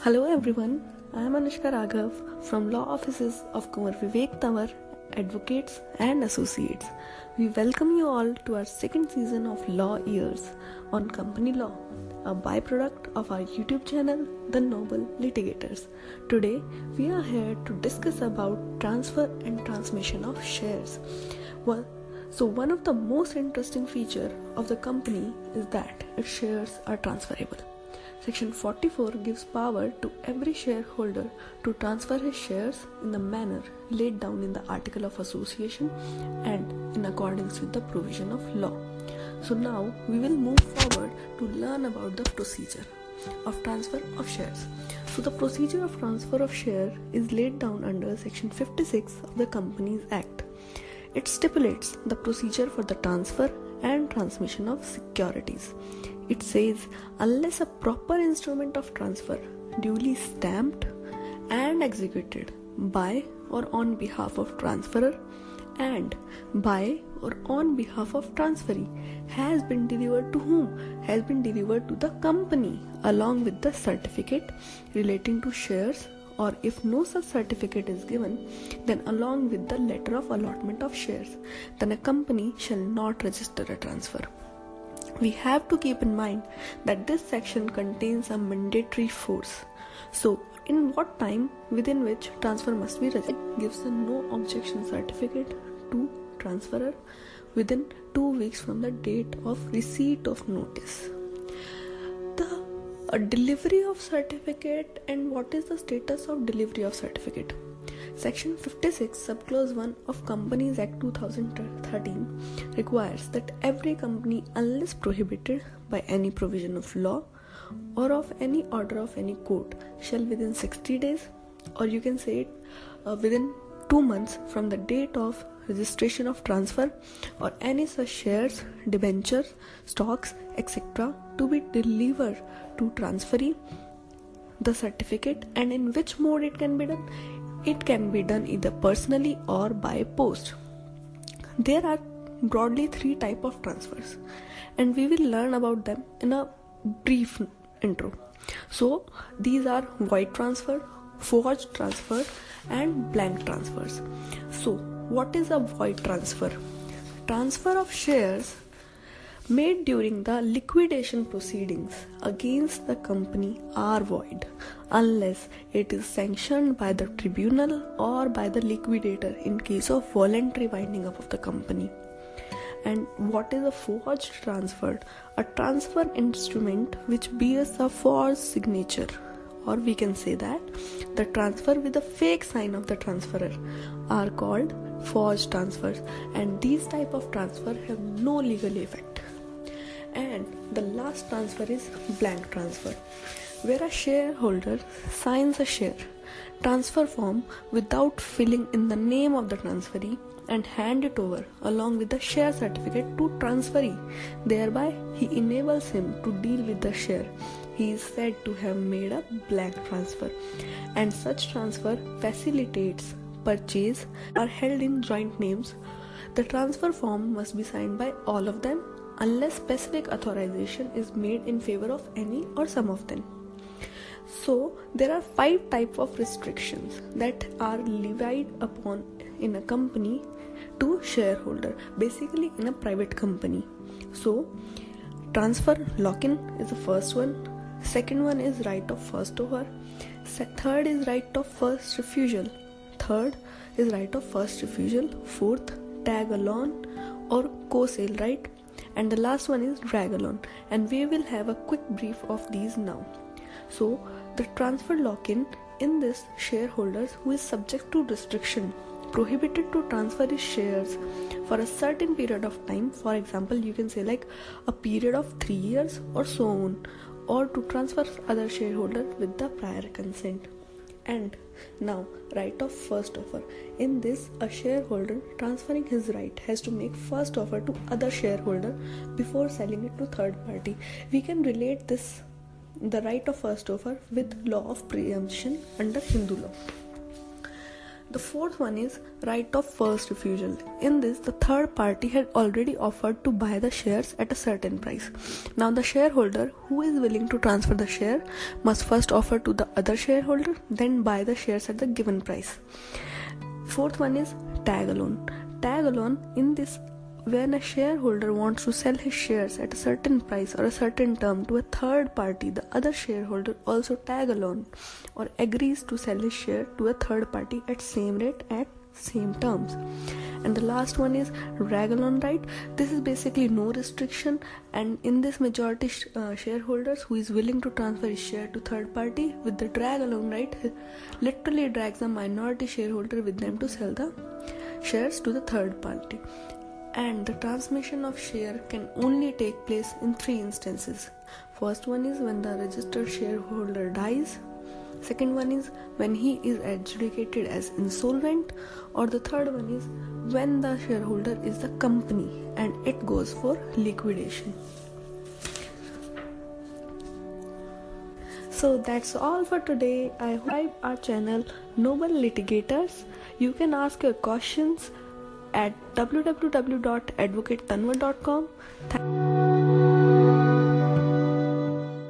Hello everyone, I am Anushka Raghav from Law Offices of Kumar Vivek, Tanwar, Advocates and Associates. We welcome you all to our second season of Law Years on Company Law, a byproduct of our YouTube channel, The Noble Litigators. Today, we are here to discuss about transfer and transmission of shares. One of the most interesting features of the company is that its shares are transferable. Section 44 gives power to every shareholder to transfer his shares in the manner laid down in the Article of Association and in accordance with the provision of law. So now we will move forward to learn about the procedure of transfer of shares. So the procedure of transfer of share is laid down under Section 56 of the Companies Act. It stipulates the procedure for the transfer and transmission of securities. It says, unless a proper instrument of transfer duly stamped and executed by or on behalf of transferor and by or on behalf of transferee has been delivered to whom? Has been delivered to the company along with the certificate relating to shares, or if no such certificate is given, then along with the letter of allotment of shares, then a company shall not register a transfer. We have to keep in mind that this section contains a mandatory force. So, in what time within which transfer must be registered gives a no objection certificate to transferor within 2 weeks from the date of receipt of notice. The delivery of certificate, and what is the status of delivery of certificate? Section 56 subclause 1 of Companies Act 2013 requires that every company, unless prohibited by any provision of law or of any order of any court, shall within 60 days, or you can say it within 2 months from the date of registration of transfer or any such shares, debentures, stocks, etc. to be delivered to transferee the certificate. And in which mode it can be done? It can be done either personally or by post. There are broadly 3 types of transfers, and we will learn about them in a brief intro. So these are void transfer, forged transfer and blank transfers. So what is a void transfer? Transfer of shares made during the liquidation proceedings against the company are void unless it is sanctioned by the tribunal or by the liquidator in case of voluntary winding up of the company. And what is a forged transfer? A transfer instrument which bears a forged signature, or we can say that the transfer with a fake sign of the transferor are called forged transfers, and these type of transfer have no legal effect. And the last transfer is blank transfer, where a shareholder signs a share transfer form without filling in the name of the transferee and hand it over along with the share certificate to transferee. Thereby he enables him to deal with the share. He is said to have made a blank transfer, and such transfer facilitates purchase are held in joint names. The transfer form must be signed by all of them unless specific authorization is made in favor of any or some of them. So there are 5 types of restrictions that are levied upon in a company to shareholder, basically in a private company. So transfer lock-in is the first one. Second one is right of first offer. Third is right of first refusal. Third is right of first refusal. Fourth, tag along or co-sale right. And the last one is drag along, and we will have a quick brief of these now. So the transfer lock-in, in this, shareholders who is subject to restriction prohibited to transfer his shares for a certain period of time. For example, you can say like a period of 3 years or so on, or to transfer other shareholder with the prior consent. And now, right of first offer. In this, a shareholder transferring his right has to make first offer to other shareholder before selling it to third party. We can relate this, the right of first offer, with law of preemption under Hindu law. The fourth one is right of first refusal. In this, the third party had already offered to buy the shares at a certain price. Now the shareholder who is willing to transfer the share must first offer to the other shareholder, then buy the shares at the given price. Fourth one is tag along. Tag along, in this, when a shareholder wants to sell his shares at a certain price or a certain term to a third party, the other shareholder also tag along or agrees to sell his share to a third party at same rate at same terms. And the last one is drag along right. This is basically no restriction, and in this majority shareholders who is willing to transfer his share to third party with the drag along right literally drags the minority shareholder with them to sell the shares to the third party. And the transmission of share can only take place in 3 instances. First one is when the registered shareholder dies. Second one is when he is adjudicated as insolvent, or the third one is when the shareholder is the company and it goes for liquidation. So that's all for today. I hope our channel Noble Litigators. You can ask your questions at www.advocatetanwar.com.